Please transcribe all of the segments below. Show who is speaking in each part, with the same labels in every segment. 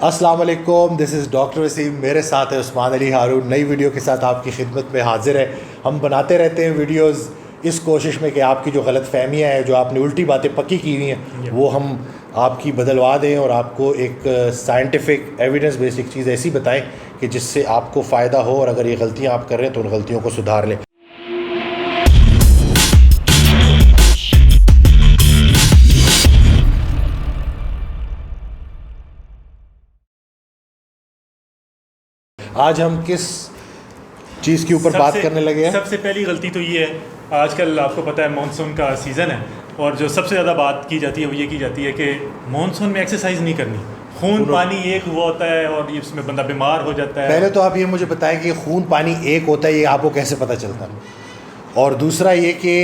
Speaker 1: अस्सलाम वालेकुम, this is doctor Wasim. मेरे साथ है उस्मान अली हारून। नई वीडियो के साथ आपकी खिदमत में हाजिर है। हम बनाते रहते हैं वीडियोस इस कोशिश में कि आपकी जो गलत फहमियाँ हैं, जो आपने उल्टी बातें पक्की की हुई हैं, वो हम आपकी बदलवा दें और आपको एक साइंटिफिक एविडेंस बेस्ड एक चीज़ ऐसी बताएं कि जिससे आपको फ़ायदा हो, और अगर ये गलतियाँ आप कर रहे हैं तो उन गलतियों को सुधार लें। आज हम किस चीज़ के ऊपर बात करने लगे हैं?
Speaker 2: सबसे पहली गलती तो ये है, आजकल आपको पता है मानसून का सीज़न है, और जो सबसे ज़्यादा बात की जाती है वो ये की जाती है कि मानसून में एक्सरसाइज नहीं करनी, खून पानी एक हुआ होता है और इसमें बंदा बीमार हो जाता है।
Speaker 1: पहले तो आप ये मुझे बताएं कि खून पानी एक होता है, ये आपको कैसे पता चलता है? और दूसरा ये कि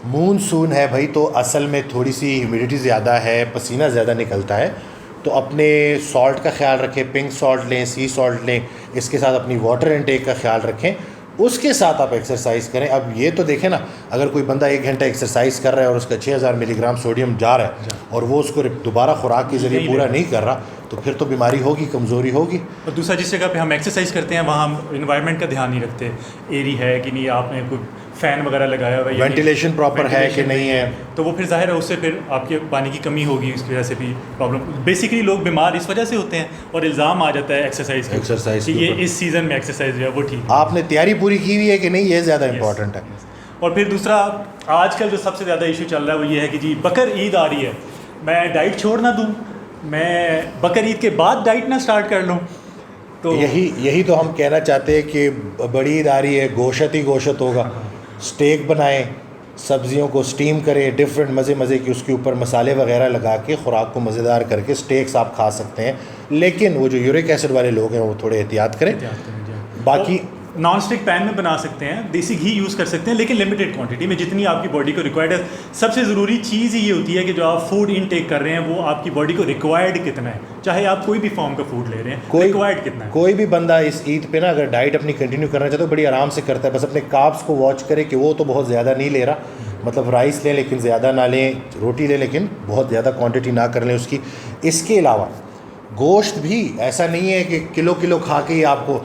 Speaker 1: मानसून है भाई, तो असल में थोड़ी सी ह्यूमिडिटी ज़्यादा है, पसीना ज़्यादा निकलता है, तो अपने सॉल्ट का ख्याल रखें, पिंक सॉल्ट लें, सी सॉल्ट लें, इसके साथ अपनी वाटर इनटेक का ख्याल रखें, उसके साथ आप एक्सरसाइज करें। अब ये तो देखें ना, अगर कोई बंदा 1 घंटा एक्सरसाइज कर रहा है और उसका 6000 मिलीग्राम सोडियम जा रहा है और वो उसको दोबारा खुराक के ज़रिए पूरा नहीं कर रहा, तो फिर तो बीमारी होगी, कमज़ोरी होगी।
Speaker 2: और दूसरा, जिस जगह पे हम एक्सरसाइज करते हैं वहाँ हम इन्वायरमेंट का ध्यान नहीं रखते, एरी है कि नहीं, आपने कोई फ़ैन वगैरह लगाया हुआ है,
Speaker 1: वेंटिलेशन प्रॉपर है कि नहीं है,
Speaker 2: तो वो फिर जाहिर है उससे फिर आपके पानी की कमी होगी, उसकी वजह से भी प्रॉब्लम। बेसिकली लोग बीमार इस वजह से होते हैं और इल्ज़ाम आ जाता है एक्सरसाइज कि ये इस सीज़न में एक्सरसाइज जो है वो ठीक।
Speaker 1: आपने तैयारी पूरी की हुई है कि नहीं, ये ज़्यादा इंपॉर्टेंट है।
Speaker 2: और फिर दूसरा, आजकल जो सबसे ज़्यादा इशू चल रहा है वो ये है कि जी बकर ईद आ रही है, मैं डाइट छोड़ ना दूँ, मैं बकर ईद के बाद डाइट ना स्टार्ट कर लूँ। तो
Speaker 1: यही तो हम कहना चाहते हैं कि बड़ी ईद आ रही है, गोश्त ही गोश्त होगा। स्टेक बनाएं, सब्जियों को स्टीम करें, डिफरेंट मज़े की उसके ऊपर मसाले वगैरह लगा के खुराक को मज़ेदार करके स्टेक्स आप खा सकते हैं। लेकिन वो जो यूरिक एसिड वाले लोग हैं वो थोड़े एहतियात करें। बाकी
Speaker 2: नॉन स्टिक पैन में बना सकते हैं, देसी घी यूज़ कर सकते हैं, लेकिन लिमिटेड क्वांटिटी में, जितनी आपकी बॉडी को रिक्वायर्ड है। सबसे ज़रूरी चीज़ ये होती है कि जो आप फूड इनटेक कर रहे हैं वो आपकी बॉडी को रिक्वायर्ड कितना है, चाहे आप कोई भी फॉर्म का फूड ले रहे हैं, रिक्वायर्ड कितना है।
Speaker 1: कोई भी बंदा इस ईद पे ना अगर डाइट अपनी कंटिन्यू करना चाहता है तो बड़ी आराम से करता है, बस अपने कार्ब्स को वॉच करे कि वो तो बहुत ज़्यादा नहीं ले रहा, मतलब राइस लें लेकिन ज़्यादा ना लें, रोटी लें लेकिन बहुत ज़्यादा क्वांटिटी ना कर लें उसकी। इसके अलावा गोश्त भी ऐसा नहीं है कि किलो खा के ही आपको,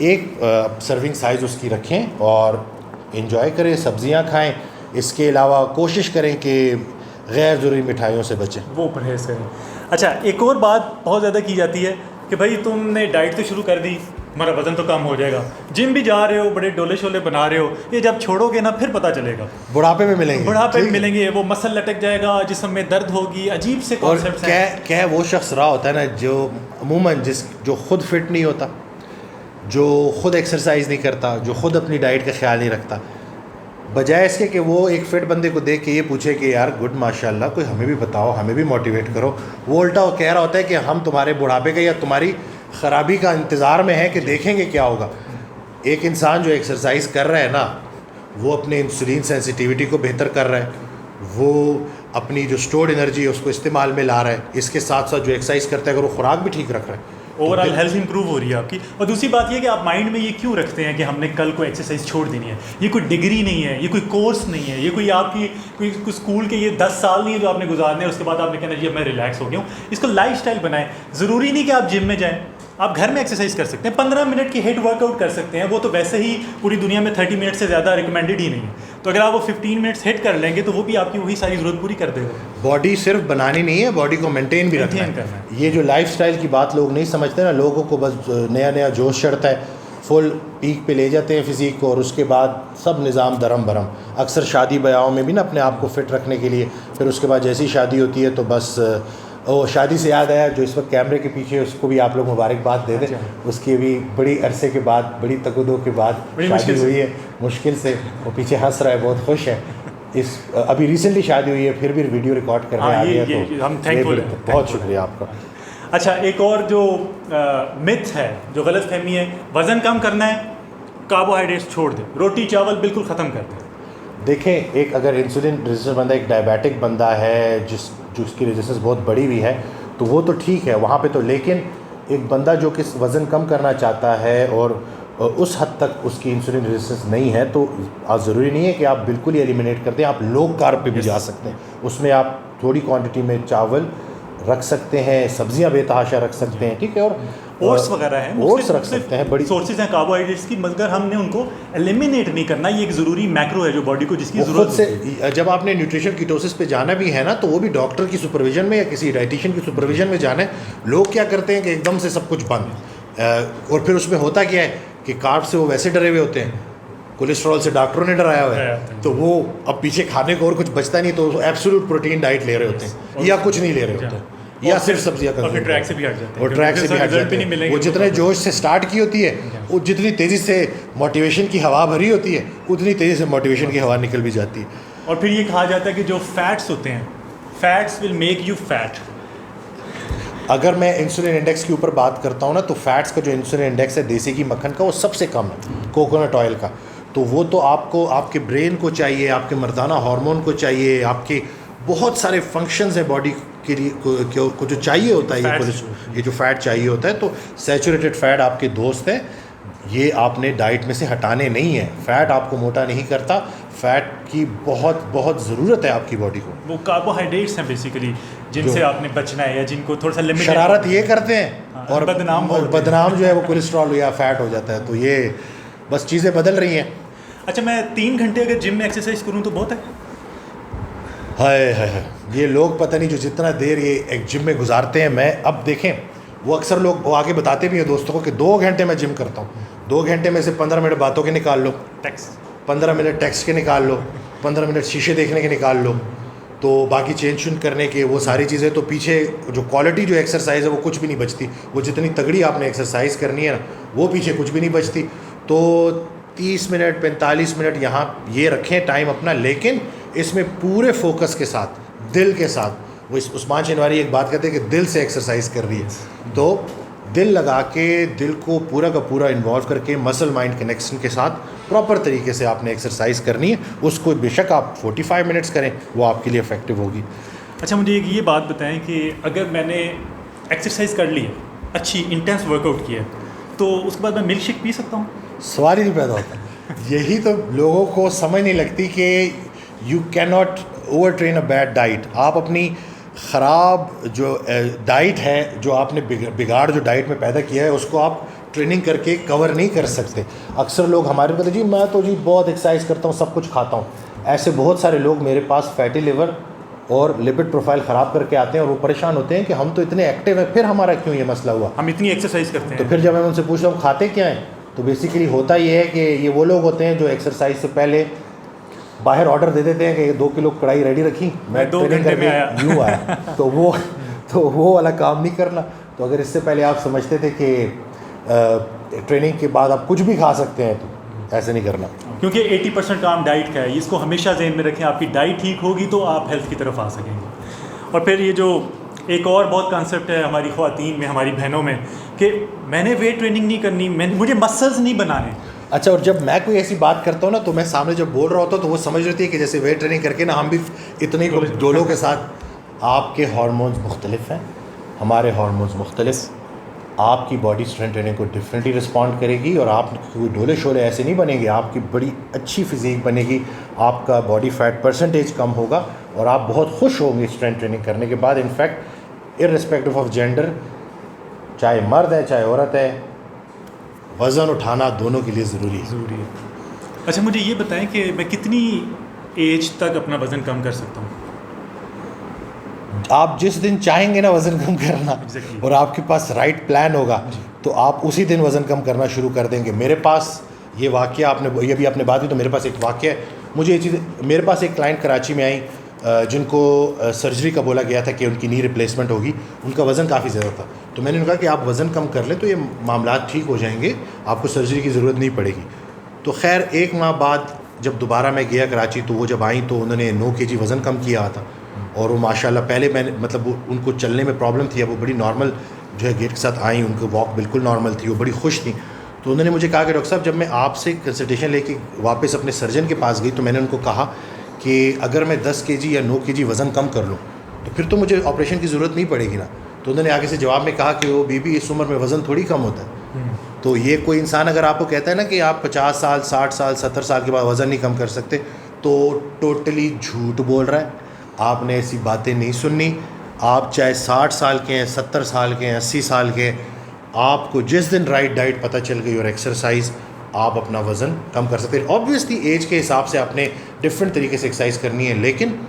Speaker 1: एक सर्विंग साइज़ उसकी रखें और एंजॉय करें, सब्जियां खाएं। इसके अलावा कोशिश करें कि गैर ज़रूरी मिठाइयों से बचें, वो
Speaker 2: परहेज़ करें। अच्छा, एक और बात बहुत ज़्यादा की जाती है कि भाई तुमने डाइट तो शुरू कर दी, हमारा वज़न तो कम हो जाएगा, जिम भी जा रहे हो, बड़े डोले शोले बना रहे हो, ये जब छोड़ोगे ना फिर पता चलेगा,
Speaker 1: बुढ़ापे में मिलेंगे,
Speaker 2: वो मसल लटक जाएगा, जिस्म में दर्द होगी, अजीब से कॉन्सेप्ट्स हैं।
Speaker 1: क्या वो शख्स रहा होता है ना जो अमूमन जो खुद फिट नहीं होता, जो ख़ुद एक्सरसाइज नहीं करता, जो ख़ुद अपनी डाइट का ख्याल नहीं रखता, बजाय इसके कि वो एक फ़िट बंदे को देख के ये पूछे कि यार गुड माशाल्लाह, कोई हमें भी बताओ, हमें भी मोटिवेट करो, वो उल्टा वो कह रहा होता है कि हम तुम्हारे बुढ़ापे का या तुम्हारी ख़राबी का इंतज़ार में है कि देखेंगे क्या होगा। एक इंसान जो एक्सरसाइज कर रहा है ना, वो अपने इंसुलिन सेंसिटिविटी को बेहतर कर रहा है, वो अपनी जो स्टोर्ड एनर्जी है उसको इस्तेमाल में ला रहा है, इसके साथ साथ जो एक्सरसाइज करता है अगर वो खुराक भी ठीक रख रहा है,
Speaker 2: ओवरऑल हेल्थ इंप्रूव हो रही है आपकी। और दूसरी बात ये कि आप माइंड में ये क्यों रखते हैं कि हमने कल को एक्सरसाइज छोड़ देनी है। ये कोई डिग्री नहीं है, ये कोई कोर्स नहीं है, ये कोई आपकी कोई स्कूल के ये 10 साल नहीं है जो आपने गुजारने हैं, उसके बाद आपने कहना जी मैं रिलैक्स हो गया हूँ। इसको लाइफस्टाइल बनाएं। ज़रूरी नहीं कि आप जिम में जाएँ, आप घर में एक्सरसाइज कर सकते हैं, 15 मिनट की हेड वर्कआउट कर सकते हैं, वो तो वैसे ही पूरी दुनिया में 30 मिनट से ज़्यादा रिकमेंडेड ही नहीं है। तो अगर आप वो 15 मिनट्स हिट कर लेंगे तो वो भी आपकी वही सारी ज़रूरत पूरी कर देगा।
Speaker 1: बॉडी सिर्फ बनानी नहीं है, बॉडी को मेंटेन भी रखना है। ये जो लाइफस्टाइल की बात लोग नहीं समझते ना, लोगों को बस नया जोश चढ़ता है, फुल पीक पे ले जाते हैं फिज़ीक को, और उसके बाद सब निज़ाम दरम बरम। अक्सर शादी ब्याहों में भी ना अपने आप को फ़िट रखने के लिए, फिर उसके बाद जैसी शादी होती है तो बस शादी से याद आया, जो इस वक्त कैमरे के पीछे, उसको भी आप लोग मुबारकबाद दे दें। उसकी भी बड़ी अरसे के बाद, बड़ी तकदो के बाद शादी हुई है, मुश्किल से। वो पीछे हंस रहा है, बहुत खुश है। इस अभी रिसेंटली शादी हुई है, फिर भी वीडियो रिकॉर्ड करने आ गया, तो
Speaker 2: हम थैंकफुल हैं,
Speaker 1: बहुत शुक्रिया आपका।
Speaker 2: अच्छा, एक और जो मिथ है, जो गलत फहमी है, वज़न कम करना है कार्बोहाइड्रेट्स छोड़ दें, रोटी चावल बिल्कुल ख़त्म कर दें।
Speaker 1: देखें, एक अगर इंसुलिन रेजिस्टेंस बंदा, एक डायबिटिक बंदा है जिसकी रेजिस्टेंस बहुत बड़ी हुई है, तो वो तो ठीक है वहाँ पे तो। लेकिन एक बंदा जो कि वज़न कम करना चाहता है और उस हद तक उसकी इंसुलिन रेजिस्टेंस नहीं है, तो ज़रूरी नहीं है कि आप बिल्कुल ही एलिमिनेट कर दें। आप लो कार्ब पे भी जा सकते हैं। उसमें आप थोड़ी क्वांटिटी में चावल रख सकते हैं, सब्जियां बेतहाशा रख सकते हैं, ठीक है, और
Speaker 2: ओट्स वगैरह हैं,
Speaker 1: ओट्स रख सकते हैं, बड़ी
Speaker 2: सोर्सेज हैं कार्बोहाइड्रेट्स की, मगर हमने उनको एलिमिनेट नहीं करना। ये एक ज़रूरी मैक्रो है जो बॉडी को जिसकी
Speaker 1: खुद
Speaker 2: ज़रूरत
Speaker 1: से जब आपने न्यूट्रिशन कीटोसिस पे जाना भी है ना, तो वो भी डॉक्टर की सुपरविजन में या किसी डाइटिशियन की सुपरविजन में जाना है। लोग क्या करते हैं कि एकदम से सब कुछ बंद, और फिर उसमें होता क्या है कि कार्ब से वो वैसे डरे हुए होते हैं, कोलेस्ट्रॉल से डॉक्टरों ने डराया हुआ है, तो वो अब पीछे खाने को और कुछ बचता नहीं, तो एब्सोल्यूट प्रोटीन डाइट ले रहे होते हैं या कुछ नहीं ले रहे होते हैं, या सिर्फ सब्जियां
Speaker 2: और फिर ट्रैक से भी हट जाते हैं,
Speaker 1: और ट्रैक से भी हट जाते हैं। वो जितने जोश से स्टार्ट की होती है, वो जितनी तेज़ी से मोटिवेशन की हवा भरी होती है, उतनी तेज़ी से मोटिवेशन की हवा निकल भी जाती है।
Speaker 2: और फिर ये कहा जाता है कि जो फैट्स होते हैं, fats will make you fat.
Speaker 1: अगर मैं इंसुलिन इंडेक्स के ऊपर बात करता हूँ ना, तो फैट्स का जो इंसुलिन इंडेक्स है देसी घी मक्खन का, वो सबसे कम है कोकोनट ऑयल का। तो वो तो आपको, आपके ब्रेन को चाहिए, आपके मर्दाना हार्मोन को चाहिए, आपके बहुत सारे फंक्शंस हैं बॉडी के लिए को जो चाहिए होता है, ये जो फैट चाहिए होता है। तो सैचुरेटेड फैट आपके दोस्त हैं, ये आपने डाइट में से हटाने नहीं है। फैट आपको मोटा नहीं करता, फैट की बहुत बहुत ज़रूरत है आपकी बॉडी को।
Speaker 2: वो कार्बोहाइड्रेट्स हैं बेसिकली जिनसे आपने बचना है, या जिनको थोड़ा सा लिमिट
Speaker 1: शरारत ये करते हैं और बदनाम जो है वो कोलेस्ट्रॉल या फैट हो जाता है। तो ये बस चीज़ें बदल रही हैं।
Speaker 2: अच्छा, मैं 3 घंटे अगर जिम में एक्सरसाइज करूँ तो बहुत है?
Speaker 1: हाय ये लोग पता नहीं जो जितना देर ये एक जिम में गुजारते हैं। मैं अब देखें, वो अक्सर लोग वो आगे बताते भी हैं दोस्तों को कि 2 घंटे मैं जिम करता हूँ, 2 घंटे में से 15 मिनट बातों के निकाल लो, 15 मिनट टेक्स्ट के निकाल लो, 15 मिनट शीशे देखने के निकाल लो, तो बाकी चेंज चुन करने के वो सारी चीज़ें, तो पीछे जो क्वालिटी जो एक्सरसाइज है वो कुछ भी नहीं बचती। वो जितनी तगड़ी आपने एक्सरसाइज करनी है ना, वो पीछे कुछ भी नहीं बचती। तो 30 मिनट 45 मिनट यहाँ ये रखें टाइम अपना, लेकिन इसमें पूरे फोकस के साथ, दिल के साथ। वो उस्मान शनवारी एक बात कहते हैं कि दिल से एक्सरसाइज कर रही है, तो दिल लगा के, दिल को पूरा का पूरा इन्वॉल्व करके, मसल माइंड कनेक्शन के साथ प्रॉपर तरीके से आपने एक्सरसाइज करनी है। उसको बेशक आप 45 मिनट्स करें, वो आपके लिए इफेक्टिव होगी।
Speaker 2: अच्छा, मुझे एक ये बात बताएं कि अगर मैंने एक्सरसाइज कर ली है, अच्छी इंटेंस वर्कआउट किया है, तो उसके बाद मैं मिल्क शेक पी सकता हूँ?
Speaker 1: सवाल ही नहीं पैदा होता। यही तो लोगों को समझ नहीं लगती कि you can not over train a bad diet. आप अपनी ख़राब जो डाइट है, जो आपने बिगाड़ जो डाइट में पैदा किया है, उसको आप ट्रेनिंग करके कवर नहीं कर सकते। अक्सर लोग हमारे पास, जी मैं तो जी बहुत एक्सरसाइज करता हूँ, सब कुछ खाता हूँ। ऐसे बहुत सारे लोग मेरे पास फैटी लिवर और लिपिड प्रोफाइल ख़राब करके आते हैं, और वो परेशान होते हैं कि हम तो इतने एक्टिव हैं, फिर हमारा क्यों ये मसला हुआ,
Speaker 2: हम इतनी एक्सरसाइज करते हैं।
Speaker 1: तो फिर जब मैं उनसे पूछता हूँ खाते क्या हैं, तो बेसिकली होता ये है कि ये वो लोग होते हैं जो एक्सरसाइज से पहले बाहर ऑर्डर दे देते हैं कि 2 किलो कढ़ाई रेडी रखी, मैं
Speaker 2: 2 घंटे में आया,
Speaker 1: यूँ आया। तो वो वाला काम नहीं करना। तो अगर इससे पहले आप समझते थे कि ट्रेनिंग के बाद आप कुछ भी खा सकते हैं, तो ऐसे नहीं करना,
Speaker 2: क्योंकि 80% काम डाइट का है। इसको हमेशा ज़हन में रखें, आपकी डाइट ठीक होगी तो आप हेल्थ की तरफ आ सकेंगे। और फिर ये जो एक और बहुत कॉन्सेप्ट है हमारी ख़वातीन में, हमारी बहनों में, कि मैंने वेट ट्रेनिंग नहीं करनी, मुझे मसल्स नहीं बनाने।
Speaker 1: अच्छा, और जब मैं कोई ऐसी बात करता हूँ ना, तो मैं सामने जब बोल रहा होता हूँ तो वो समझ रही है कि जैसे वेट ट्रेनिंग करके ना हम भी इतने डोलों के साथ। आपके हार्मोन्स मुख्तलिफ हैं, हमारे हार्मोन्स मुख्तलिफ। आपकी बॉडी स्ट्रेंथ ट्रेनिंग को डिफरेंटली रिस्पॉन्ड करेगी, और आप कोई डोले शोले ऐसे नहीं बनेंगे। आपकी बड़ी अच्छी फिजिक बनेगी, आपका बॉडी फैट परसेंटेज कम होगा, और आप बहुत खुश होंगे स्ट्रेंथ ट्रेनिंग करने के बाद। इनफैक्ट इर्रिस्पेक्टिव ऑफ जेंडर, चाहे मर्द है चाहे औरत है, वज़न उठाना दोनों के लिए ज़रूरी है।
Speaker 2: अच्छा, मुझे ये बताएं कि मैं कितनी एज तक अपना वज़न कम कर सकता हूँ?
Speaker 1: आप जिस दिन चाहेंगे ना वज़न कम करना, और आपके पास राइट प्लान होगा, तो आप उसी दिन वज़न कम करना शुरू कर देंगे। मेरे पास ये वाक़या, आपने ये भी आपने बात की, तो मेरे पास एक वाक़या है। मुझे ये चीज़, मेरे पास एक क्लाइंट कराची में आई जिनको सर्जरी का बोला गया था कि उनकी नी रिप्लेसमेंट होगी। उनका वज़न काफ़ी ज़्यादा था, तो मैंने उनका कि आप वज़न कम कर लें तो ये मामला ठीक हो जाएंगे, आपको सर्जरी की ज़रूरत नहीं पड़ेगी। तो खैर 1 माह बाद जब दोबारा मैं गया कराची, तो वो जब आई तो उन्होंने 9 kg वज़न कम किया था, और वो माशाल्लाह पहले मैंने मतलब उनको चलने में प्रॉब्लम थी, अब वो बड़ी नॉर्मल जो है गेट के साथ आई, उनको वॉक बिल्कुल नॉर्मल थी, वो बड़ी खुश थी। तो उन्होंने मुझे कहा कि डॉक्टर साहब, जब मैं आपसे कंसल्टेशन लेके वापस अपने सर्जन के पास गई, तो मैंने उनको कहा कि अगर मैं 10 kg या 9 kg वज़न कम कर लूँ तो फिर तो मुझे ऑपरेशन की ज़रूरत नहीं पड़ेगी ना। तो उन्होंने आगे से जवाब में कहा कि वो बीबी, इस उम्र में वज़न थोड़ी कम होता है। तो ये कोई इंसान अगर आपको कहता है ना कि आप 50 साल 60 साल 70 साल के बाद वज़न नहीं कम कर सकते, तो टोटली झूठ बोल रहा है। आपने ऐसी बातें नहीं सुननी। आप चाहे 60 साल के हैं, 70 साल के हैं, 80 साल के हैं, आपको जिस दिन राइट डाइट पता चल गई और एक्सरसाइज, आप अपना वज़न कम कर सकते हैं। ऑब्वियसली एज के हिसाब से आपने डिफरेंट तरीके से एक्सरसाइज करनी है, लेकिन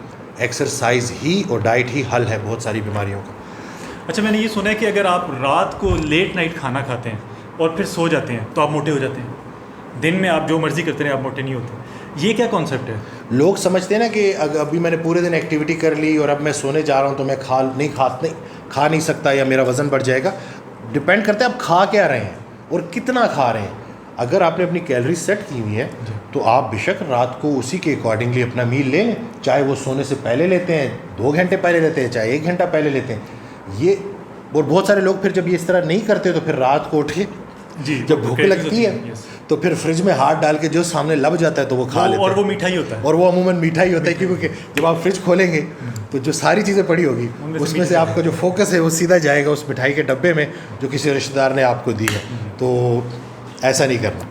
Speaker 1: एक्सरसाइज ही और डाइट ही हल है बहुत सारी बीमारियों का।
Speaker 2: अच्छा, मैंने ये सुना है कि अगर आप रात को लेट नाइट खाना खाते हैं और फिर सो जाते हैं तो आप मोटे हो जाते हैं, दिन में आप जो मर्ज़ी करते हैं आप मोटे नहीं होते। ये क्या कॉन्सेप्ट है?
Speaker 1: लोग समझते हैं ना कि अभी मैंने पूरे दिन एक्टिविटी कर ली और अब मैं सोने जा रहा हूँ तो मैं खा नहीं सकता या मेरा वज़न बढ़ जाएगा। डिपेंड करता है आप खा क्या रहे हैं और कितना खा रहे हैं। अगर आपने अपनी कैलोरी सेट की हुई है तो आप बेशक रात को उसी के अकॉर्डिंगली अपना मील लें, चाहे वो सोने से पहले लेते हैं, 2 घंटे पहले लेते हैं, चाहे 1 घंटा पहले लेते हैं। ये और बहुत सारे लोग फिर जब ये इस तरह नहीं करते तो फिर रात को उठ के जब भूख लगती है तो फिर फ्रिज में हाथ डाल के जो सामने लब जाता है तो वो खा लेते हैं।
Speaker 2: और वो मीठा ही होता है,
Speaker 1: और वो अमूमन मीठा ही होता है, क्योंकि जब आप फ्रिज खोलेंगे तो जो सारी चीज़ें पड़ी होगी उसमें से आपका जो फोकस है वो सीधा जाएगा उस मिठाई के डब्बे में जो किसी रिश्तेदार ने आपको दी है। तो ऐसा नहीं करना।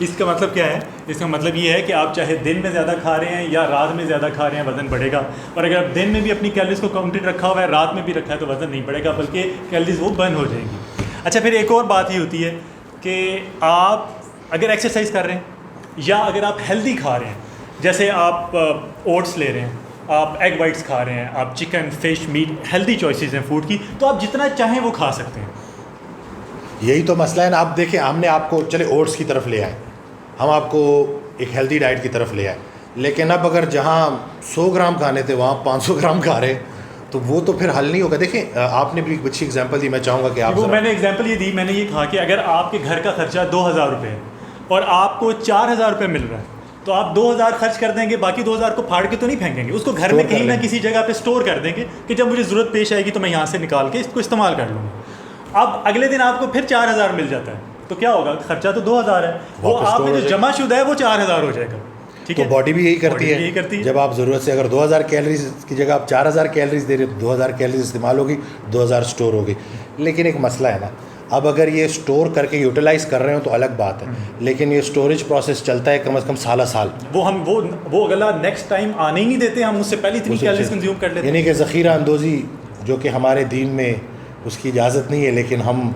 Speaker 2: इसका मतलब क्या है? इसका मतलब ये है कि आप चाहे दिन में ज़्यादा खा रहे हैं या रात में ज़्यादा खा रहे हैं, वज़न बढ़ेगा। और अगर आप दिन में भी अपनी कैलोरीज को काउंटेड रखा हुआ है, रात में भी रखा है, तो वज़न नहीं बढ़ेगा बल्कि कैलोरीज वो बर्न हो जाएगी। अच्छा, फिर एक और बात ही होती है कि आप अगर एक्सरसाइज कर रहे हैं या अगर आप हेल्दी खा रहे हैं, जैसे आप ओट्स ले रहे हैं, आप एग वाइट्स खा रहे हैं, आप chicken, fish, meat, healthy choices हैं फूड की, तो आप जितना चाहें वो खा सकते हैं।
Speaker 1: यही तो मसला है ना। आप देखें, हमने आपको चले ओट्स की तरफ ले आए, हम आपको एक हेल्दी डाइट की तरफ ले आए, लेकिन अब अगर जहाँ 100 ग्राम खाने थे वहाँ 500 ग्राम खा रहे हैं तो वो तो फिर हल नहीं होगा। देखें, आपने भी एक अच्छी एग्जांपल दी, मैं चाहूँगा कि आप
Speaker 2: मैंने एग्जांपल ये दी, मैंने ये कहा कि अगर आपके घर का खर्चा 2000 रुपये है और आपको 4000 रुपये मिल रहा है तो आप 2000 खर्च कर देंगे, बाकी 2000 को फाड़ के तो नहीं फेंकेंगे, उसको घर में कहीं ना किसी जगह पे स्टोर कर देंगे कि जब मुझे ज़रूरत पेश आएगी तो मैं यहाँ से निकाल के इसको इस्तेमाल कर लूँगा। अब अगले दिन आपको फिर 4000 मिल जाता है तो क्या होगा? खर्चा तो 2000 है, वो आपने जो जमाशुदा है वो 4000 हो जाएगा। ठीक
Speaker 1: तो
Speaker 2: है,
Speaker 1: बॉडी भी यही करती है। जब आप ज़रूरत से अगर 2000 कैलोरीज की जगह आप 4000 कैलोरीज दे रहे हो, 2000 कैलोरीज इस्तेमाल होगी, 2000 स्टोर होगी। लेकिन एक मसला है ना, अब अगर ये स्टोर करके यूटिलाइज़ कर रहे हो तो अलग बात है, लेकिन ये स्टोरेज प्रोसेस चलता है कम से कम साल।
Speaker 2: वो अगला नेक्स्ट टाइम आने ही नहीं देते, हम उससे पहले इतनी कैलोरीज कंज्यूम कर लेते हैं।
Speaker 1: यानी कि ज़ख़ीरा अंदोज़ी जो कि हमारे दीन में उसकी इजाज़त नहीं है, लेकिन हम,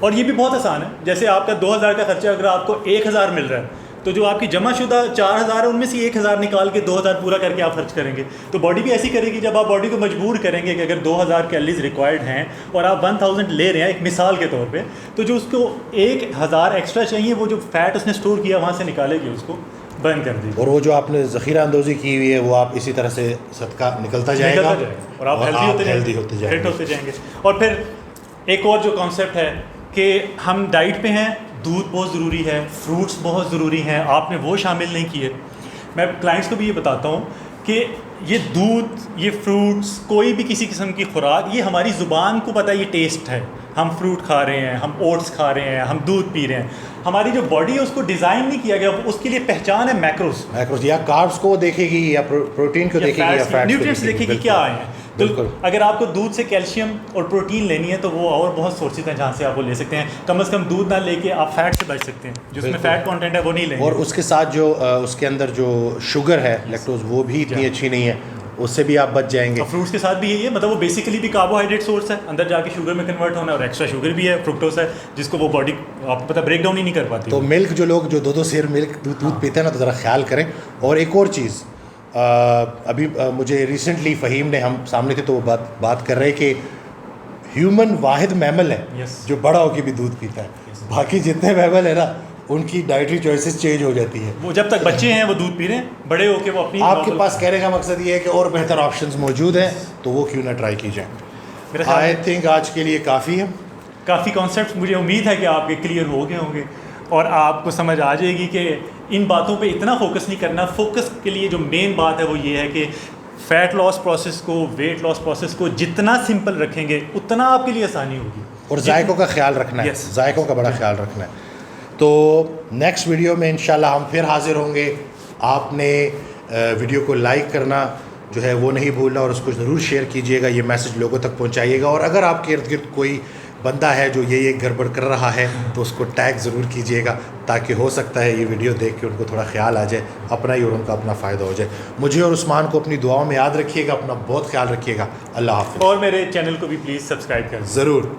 Speaker 2: और ये भी बहुत आसान है। जैसे आपका 2000 का खर्चा अगर आपको 1000 मिल रहा है तो जो आपकी जमाशुदा 4000 है उनमें से 1000 निकाल के 2000 पूरा करके आप खर्च करेंगे। तो बॉडी भी ऐसी करेगी, जब आप बॉडी को मजबूर करेंगे कि अगर 2000 कैलोरीज रिक्वायर्ड हैं और आप 1000 ले रहे हैं एक मिसाल के तौर पे, तो जो उसको 1000 एक्स्ट्रा चाहिए वो जो फैट उसने स्टोर किया वहाँ से निकालेगी, उसको बर्न कर देगी।
Speaker 1: और वो जो आपने ज़ख़ीरा अंदोज़ी की हुई है वो आप इसी तरह से सदका निकलता जाएगा
Speaker 2: और आप हेल्दी होते जाएंगे, फिट होते जाएंगे। और फिर एक और जो कॉन्सेप्ट है कि हम डाइट पे हैं, दूध बहुत ज़रूरी है, फ्रूट्स बहुत ज़रूरी हैं, आपने वो शामिल नहीं किए। मैं क्लाइंट्स को भी ये बताता हूँ कि ये दूध, ये फ्रूट्स, कोई भी किसी किस्म की खुराक, ये हमारी ज़ुबान को पता है ये टेस्ट है। हम फ्रूट खा रहे हैं, हम ओट्स खा रहे हैं, हम दूध पी रहे हैं, हमारी जो बॉडी है उसको डिज़ाइन नहीं किया गया, उसके लिए पहचान है मैक्रोस
Speaker 1: या कार्ब्स को देखेगी या प्रोटीन को देखेगी या फैट्स
Speaker 2: न्यूट्रिएंट्स देखेगी क्या आए हैं। तो अगर आपको दूध से कैल्शियम और प्रोटीन लेनी है तो वो और बहुत सोर्सेज हैं जहाँ से आप वो ले सकते हैं। कम से कम दूध ना लेके आप फैट से बच सकते हैं, जिसमें फैट कंटेंट है वो नहीं लेंगे।
Speaker 1: और उसके साथ जो उसके अंदर जो शुगर है, लैक्टोज, वो भी इतनी अच्छी नहीं है, उससे भी आप बच जाएंगे।
Speaker 2: और फ्रूट्स के साथ भी यही है, मतलब वो बेसिकली भी कार्बोहाइड्रेट सोर्स है, अंदर जाके शुगर में कन्वर्ट होना है, और एक्स्ट्रा शुगर भी है, फ्रुक्टोस है, जिसको वो बॉडी आपको पता ब्रेक डाउन ही नहीं कर पाती।
Speaker 1: तो मिल्क, जो लोग जो 2-2 सेर मिल्क दूध पीते हैं ना, तो ज़रा ख्याल करें। और एक और चीज़, अभी मुझे रिसेंटली फ़हीम ने, हम सामने थे तो वो बात कर रहे कि ह्यूमन वाहिद मैमल है जो बड़ा होकर भी दूध पीता है। बाकी जितने मैमल है ना उनकी डाइटरी चॉइसेस चेंज हो जाती है।
Speaker 2: वो जब तक बच्चे हैं वो दूध पी रहे हैं, बड़े होके वो अपनी,
Speaker 1: आपके पास कहने का मकसद ये है कि और बेहतर ऑप्शंस मौजूद हैं तो वो क्यों ना ट्राई की जाए। आई थिंक आज के लिए काफ़ी है।
Speaker 2: काफ़ी कॉन्सेप्ट मुझे उम्मीद है कि आपके क्लियर हो गए होंगे और आपको समझ आ जाएगी कि इन बातों पे इतना फोकस नहीं करना। फोकस के लिए जो मेन बात है वो ये है कि फ़ैट लॉस प्रोसेस को, वेट लॉस प्रोसेस को जितना सिंपल रखेंगे उतना आपके लिए आसानी होगी।
Speaker 1: और जायकों का ख्याल रखना है, जायकों का बड़ा ख्याल रखना है। तो नेक्स्ट वीडियो में इंशाल्लाह हम फिर हाज़िर होंगे। आपने वीडियो को लाइक करना जो है वो नहीं भूलना और उसको ज़रूर शेयर कीजिएगा, ये मैसेज लोगों तक पहुंचाइएगा। और अगर आपके इर्द गिर्द कोई बंदा है जो ये गड़बड़ कर रहा है तो उसको टैग ज़रूर कीजिएगा, ताकि हो सकता है ये वीडियो देख के उनको थोड़ा ख्याल आ जाए, अपना ही और उनका अपना फ़ायदा हो जाए। मुझे और उस्मान को अपनी दुआओं में याद रखिएगा, अपना बहुत ख्याल रखिएगा। अल्लाह हाफ़िज़।
Speaker 2: और मेरे चैनल को भी प्लीज़ सब्सक्राइब कर दें।
Speaker 1: ज़रूर।